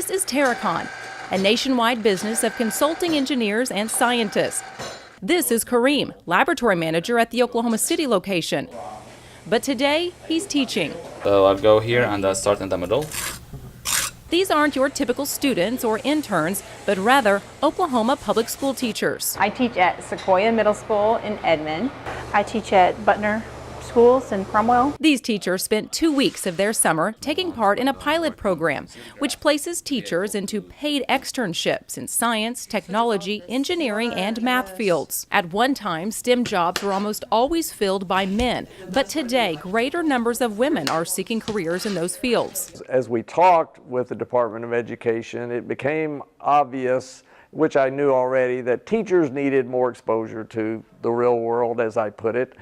This is Terracon, a nationwide business of consulting engineers and scientists. This is Kareem, laboratory manager at the Oklahoma City location. But today, he's teaching. So I'll go here and I'll start in the middle. These aren't your typical students or interns, but rather Oklahoma public school teachers. I teach at Sequoia Middle School in Edmond. I teach at BUTNER schools in Cromwell. These teachers spent 2 weeks of their summer taking part in a pilot program, which places teachers into paid externships in science, technology, engineering, and math fields. At one time, STEM jobs were almost always filled by men, but today, greater numbers of women are seeking careers in those fields. As we talked with the Department of Education, it became obvious, which I knew already, that teachers needed more exposure to the real world, as I put it.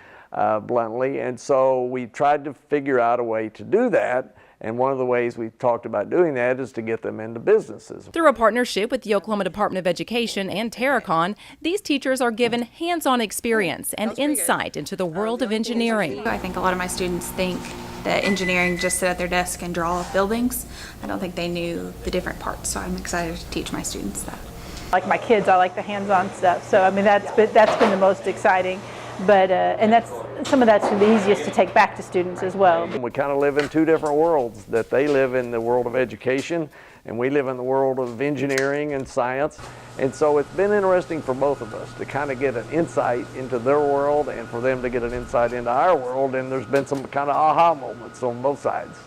Bluntly, and so we tried to figure out a way to do that, and one of the ways we talked about doing that is to get them into businesses. Through a partnership with the Oklahoma Department of Education and Terracon, these teachers are given hands-on experience and insight into the world of engineering. I think a lot of my students think that engineering just sit at their desk and draw buildings. I don't think they knew the different parts, so I'm excited to teach my students that. Like my kids, I like the hands-on stuff, so I mean that's been the most exciting. But and some of that's the easiest to take back to students as well. We kind of live in two different worlds, that they live in the world of education and we live in the world of engineering and science. And so it's been interesting for both of us to kind of get an insight into their world and for them to get an insight into our world, and there's been some kind of aha moments on both sides.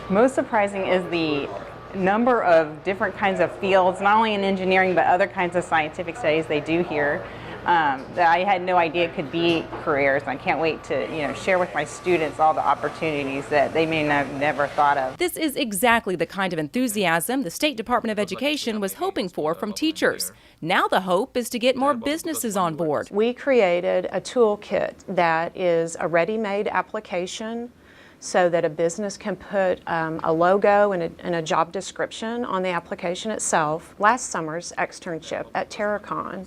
Most surprising is the number of different kinds of fields, not only in engineering but other kinds of scientific studies they do here. That I had no idea could be careers, and I can't wait to share with my students all the opportunities that they may have never thought of. This is exactly the kind of enthusiasm the State Department of Education was hoping for from teachers. Now the hope is to get more businesses on board. We created a toolkit that is a ready-made application so that a business can put a logo and a job description on the application itself. Last summer's externship at Terracon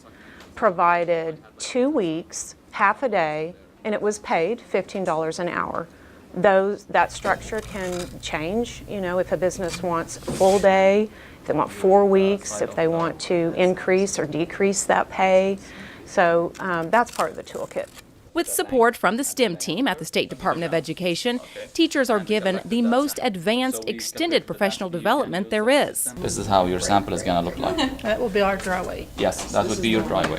provided 2 weeks, half a day, and it was paid $15 an hour. That structure can change, if a business wants a full day, if they want 4 weeks, if they want to increase or decrease that pay. So that's part of the toolkit. With support from the STEM team at the State Department of Education, teachers are given the most advanced extended professional development there is. This is how your sample is going to look like. That will be our dryway. Yes, that would be your driveway.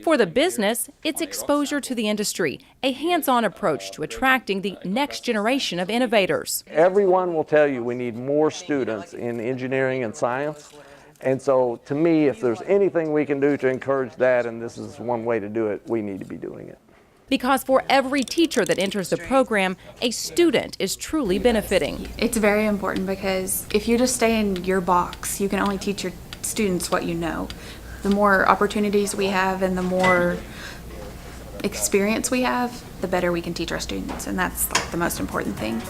For the business, it's exposure to the industry, a hands-on approach to attracting the next generation of innovators. Everyone will tell you we need more students in engineering and science. And so to me, if there's anything we can do to encourage that, and this is one way to do it, we need to be doing it. Because for every teacher that enters the program, a student is truly benefiting. It's very important because if you just stay in your box, you can only teach your students what you know. The more opportunities we have and the more experience we have, the better we can teach our students, and that's like the most important thing.